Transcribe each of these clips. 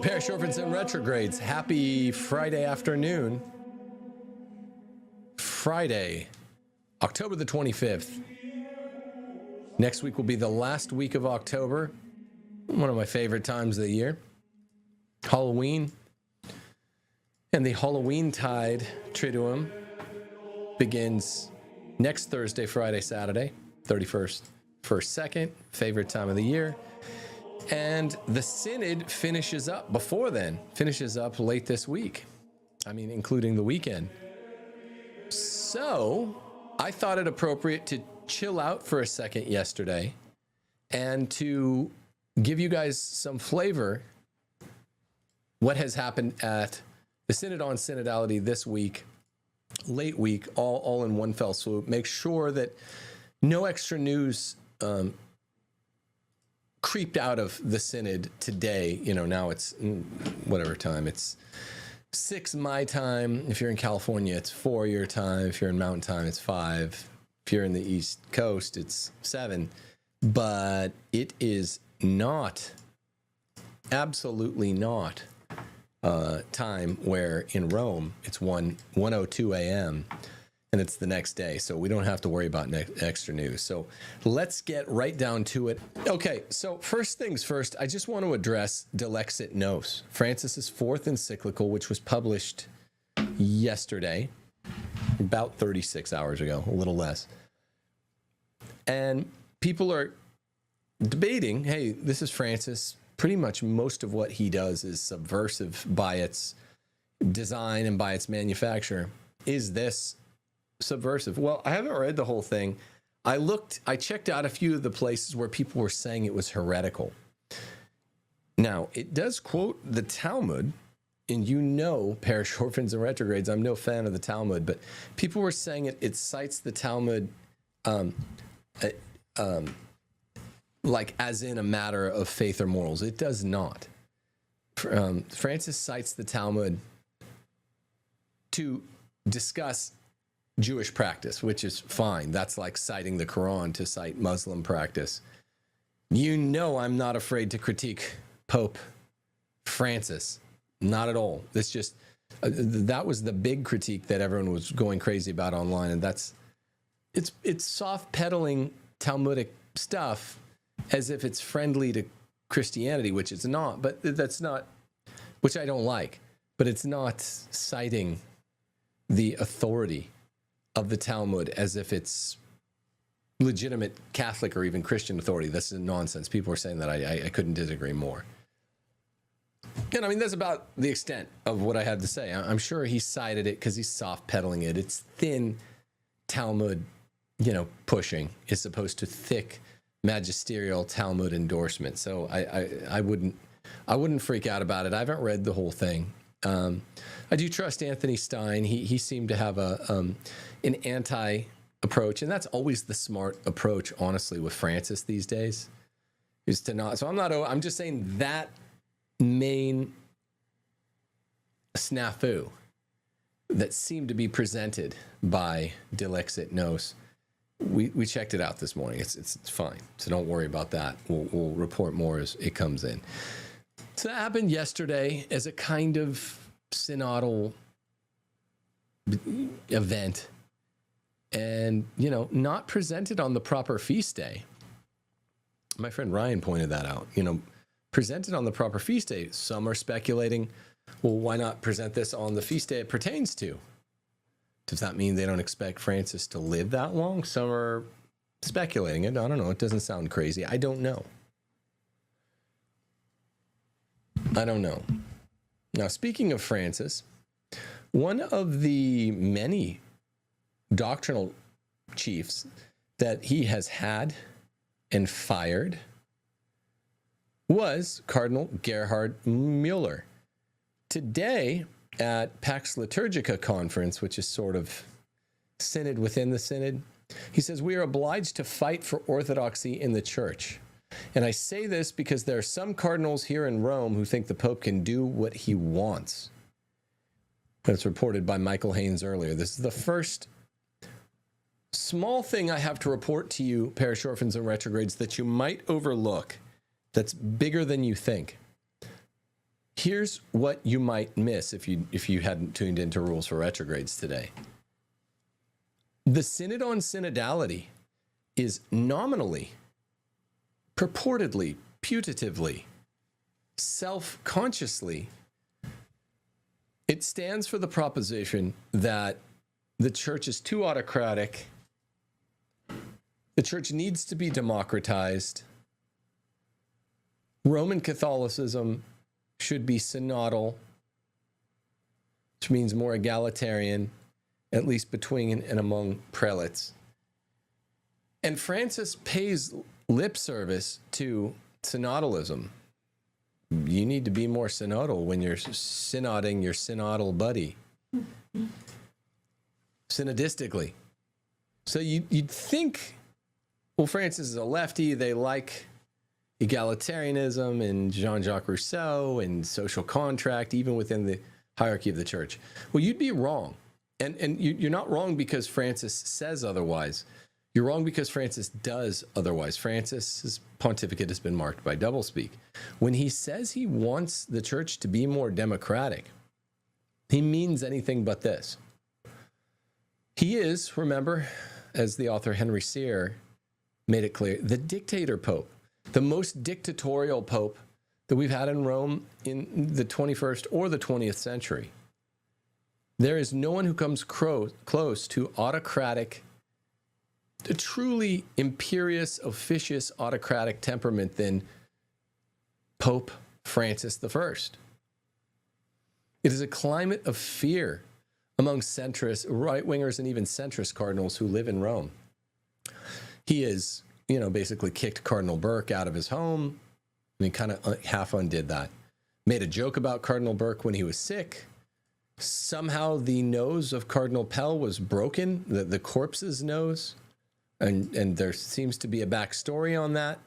Parish orphans and retrogrades, happy Friday afternoon. Friday, October the 25th. Next week will be the last week of October. One of my favorite times of the year. Halloween. And the Halloween tide Triduum begins next Thursday, Friday, Saturday, 31st, 1st, 2nd, favorite time of the year. And the Synod finishes up before then, finishes up late this week. I mean, including the weekend. So I thought it appropriate to chill out for a second yesterday and to give you guys some flavor what has happened at the Synod on Synodality this week, late week, all in one fell swoop. Make sure that no extra news creeped out of the Synod today. You know, now it's whatever time. It's 6 my time. If you're in California, it's 4 your time. If you're in Mountain Time, it's 5. If you're in the East Coast, it's 7. But it is not, absolutely not, time where in Rome it's 1:02 a.m. and it's the next day, so we don't have to worry about extra news. So let's get right down to it. Okay, so first things first, I just want to address Dilexit Nos, Francis's 4th encyclical, which was published yesterday, about 36 hours ago, a little less. And people are debating, hey, this is Francis. Pretty much most of what he does is subversive by its design and by its manufacture. Is this subversive? Well, I haven't read the whole thing. I checked out a few of the places where people were saying it was heretical. Now, it does quote the Talmud, and you know, Parish orphans and retrogrades, I'm no fan of the Talmud, but people were saying it cites the Talmud like as in a matter of faith or morals. It does not. Francis cites the Talmud to discuss Jewish practice, which is fine. That's like citing the Quran to cite Muslim practice. You know I'm not afraid to critique Pope Francis. Not at all. It's just, that was the big critique that everyone was going crazy about online, and it's soft peddling Talmudic stuff as if it's friendly to Christianity, which it's not, but that's not, which I don't like, but it's not citing the authority of the Talmud as if it's legitimate Catholic or even Christian authority. This is nonsense. People are saying that. I couldn't disagree more. And I mean, that's about the extent of what I had to say. I'm sure he cited it because he's soft peddling it. It's thin Talmud, pushing as opposed to thick magisterial Talmud endorsement. So I wouldn't freak out about it. I haven't read the whole thing. I do trust Anthony Stein. He seemed to have an anti approach, and that's always the smart approach, honestly, with Francis these days, is to not. So I'm just saying that main snafu that seemed to be presented by Dilexit Nos. We checked it out this morning. It's fine. So don't worry about that. We'll report more as it comes in. So that happened yesterday as a kind of synodal event, and not presented on the proper feast day. My friend Ryan pointed that out. Presented on the proper feast day. Some are speculating, well, why not present this on the feast day it pertains to? Does that mean they don't expect Francis to live that long? Some are speculating it. I don't know. It doesn't sound crazy. I don't know. Now, speaking of Francis, one of the many doctrinal chiefs that he has had and fired was Cardinal Gerhard Mueller. Today, at Pax Liturgica conference, which is sort of synod within the synod, he says, we are obliged to fight for orthodoxy in the church. And I say this because there are some cardinals here in Rome who think the Pope can do what he wants. That's reported by Michael Haynes earlier. This is the first small thing I have to report to you, parish orphans and retrogrades, that you might overlook, that's bigger than you think. Here's what you might miss if you hadn't tuned into Rules for Retrogrades today. The synod on synodality is nominally, purportedly, putatively, self-consciously, it stands for the proposition that the church is too autocratic, the church needs to be democratized, Roman Catholicism should be synodal, which means more egalitarian, at least between and among prelates. And Francis pays lip service to synodalism. You need to be more synodal when you're synoding your synodal buddy. Synodistically. So you'd think, well, Francis is a lefty, they like egalitarianism and Jean-Jacques Rousseau and social contract, even within the hierarchy of the church. Well, you'd be wrong. And you're not wrong because Francis says otherwise. You're wrong because Francis does otherwise. Francis's pontificate has been marked by doublespeak. When he says he wants the church to be more democratic, he means anything but this. He is, remember, as the author Henry Cyr made it clear, the dictator pope, the most dictatorial pope that we've had in Rome in the 21st or the 20th century. There is no one who comes close to autocratic, a truly imperious, officious, autocratic temperament than Pope Francis I. It is a climate of fear among centrist, right-wingers, and even centrist cardinals who live in Rome. He is, basically kicked Cardinal Burke out of his home, and he kind of half undid that. Made a joke about Cardinal Burke when he was sick. Somehow the nose of Cardinal Pell was broken, the corpse's nose. And there seems to be a backstory on that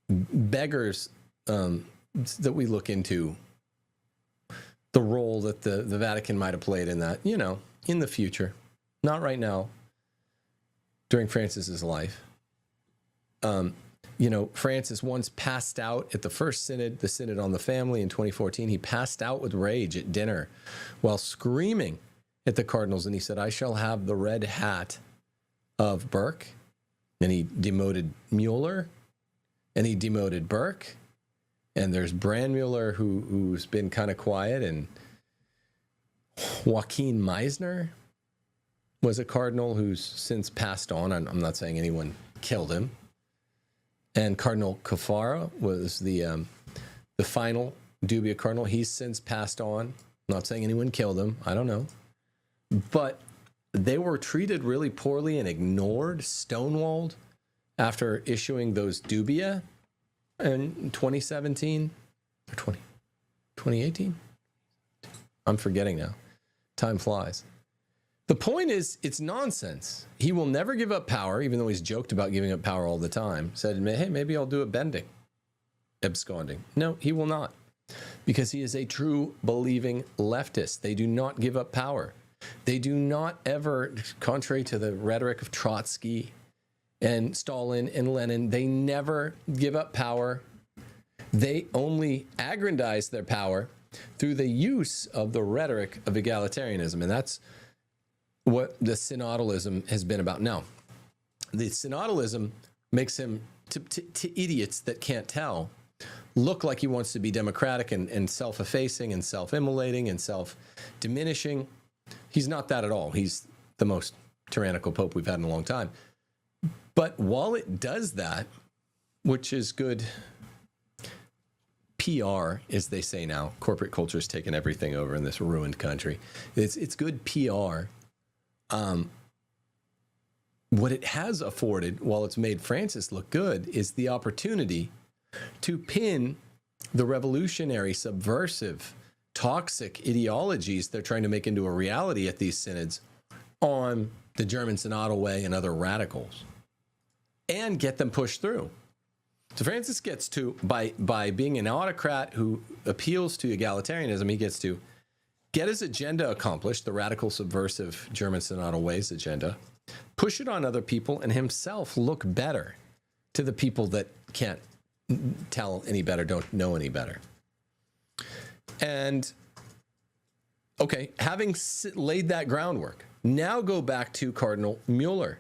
beggars that we look into the role that the Vatican might have played in that, in the future. Not right now, during Francis's life. Francis once passed out at the first synod, the Synod on the Family in 2014. He passed out with rage at dinner while screaming at the cardinals, and he said, "I shall have the red hat of Burke." And he demoted Mueller, and he demoted Burke, and there's Brandmuller who's been kind of quiet, and Joaquin Meisner was a cardinal who's since passed on. I'm not saying anyone killed him. And Cardinal Caffarra was the final dubia cardinal. He's since passed on. I'm not saying anyone killed him. I don't know. But they were treated really poorly and ignored, stonewalled, after issuing those dubia in 2017 or 2018. I'm forgetting now. Time flies. The point is, it's nonsense. He will never give up power, even though he's joked about giving up power all the time. Said, hey, maybe I'll do a bending, absconding. No, he will not, because he is a true believing leftist. They do not give up power. They do not ever, contrary to the rhetoric of Trotsky and Stalin and Lenin, they never give up power. They only aggrandize their power through the use of the rhetoric of egalitarianism. And that's what the synodalism has been about. Now, the synodalism makes him, to idiots that can't tell, look like he wants to be democratic and self-effacing and self-immolating and self-diminishing. He's not that at all. He's the most tyrannical pope we've had in a long time. But while it does that, which is good PR, as they say now, corporate culture has taken everything over in this ruined country. It's good PR. What it has afforded, while it's made Francis look good, is the opportunity to pin the revolutionary, subversive, toxic ideologies they're trying to make into a reality at these synods on the German synodal way and other radicals, and get them pushed through. So Francis gets to, by being an autocrat who appeals to egalitarianism, he gets to get his agenda accomplished, the radical, subversive German synodal ways agenda, push it on other people, and himself look better to the people that can't tell any better, don't know any better. And okay, having laid that groundwork, now go back to Cardinal Mueller.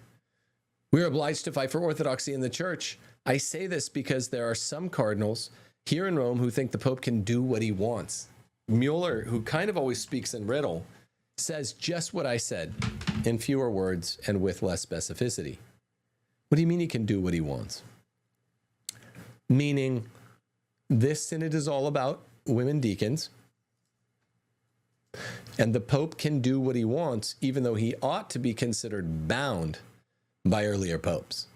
We're obliged to fight for orthodoxy in the church. I say this because there are some cardinals here in Rome who think the Pope can do what he wants. Mueller, who kind of always speaks in riddle, says just what I said in fewer words and with less specificity. What do you mean he can do what he wants? Meaning, this synod is all about women deacons, and the Pope can do what he wants, even though he ought to be considered bound by earlier popes.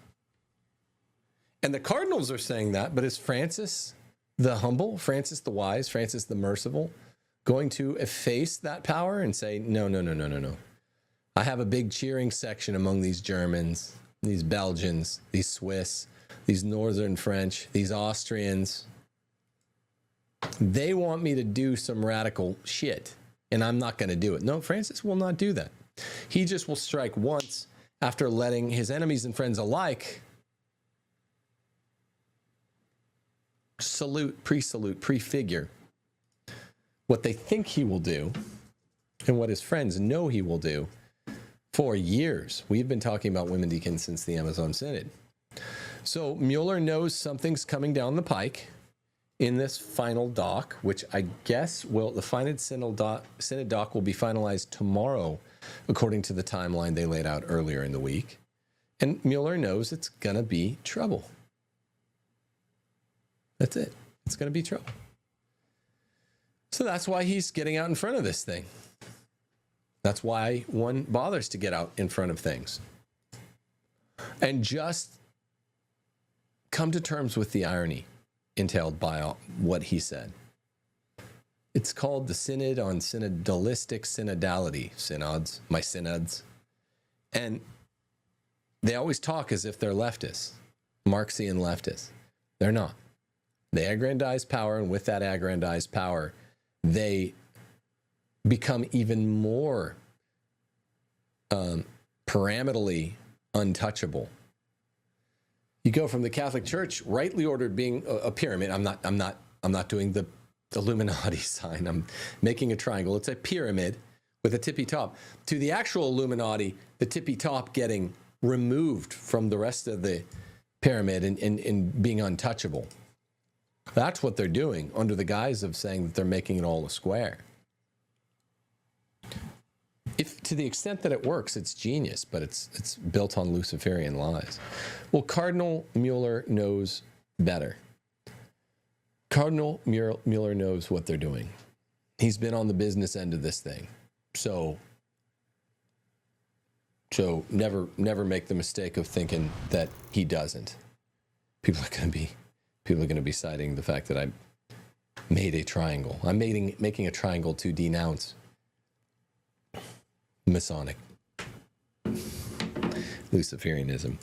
And the cardinals are saying that, but is Francis the humble, Francis the wise, Francis the merciful going to efface that power and say, no, no, no, no, no, no. I have a big cheering section among these Germans, these Belgians, these Swiss, these Northern French, these Austrians. They want me to do some radical shit, and I'm not going to do it. No, Francis will not do that. He just will strike once after letting his enemies and friends alike prefigure what they think he will do and what his friends know he will do for years. We've been talking about women deacons since the Amazon Synod. So Mueller knows something's coming down the pike in this final doc, which I guess the final synod doc will be finalized tomorrow, according to the timeline they laid out earlier in the week. And Mueller knows it's going to be trouble. That's it. It's going to be trouble. So that's why he's getting out in front of this thing. That's why one bothers to get out in front of things. And just come to terms with the irony entailed by what he said. It's called the Synod on Synodalistic Synodality. Synods, my synods. And they always talk as if they're leftists, Marxian leftists. They're not. They aggrandize power, and with that aggrandized power, they become even more pyramidally untouchable. You go from the Catholic Church, rightly ordered, being a pyramid. I'm not doing the Illuminati sign. I'm making a triangle. It's a pyramid with a tippy top. To the actual Illuminati, the tippy top getting removed from the rest of the pyramid and being untouchable. That's what they're doing under the guise of saying that they're making it all a square. If to the extent that it works, it's genius, but it's built on Luciferian lies. Well, Cardinal Mueller knows better. Cardinal Mueller knows what they're doing. He's been on the business end of this thing. So never make the mistake of thinking that he doesn't. People are going to be citing the fact that I made a triangle. I'm making a triangle to denounce Masonic Luciferianism.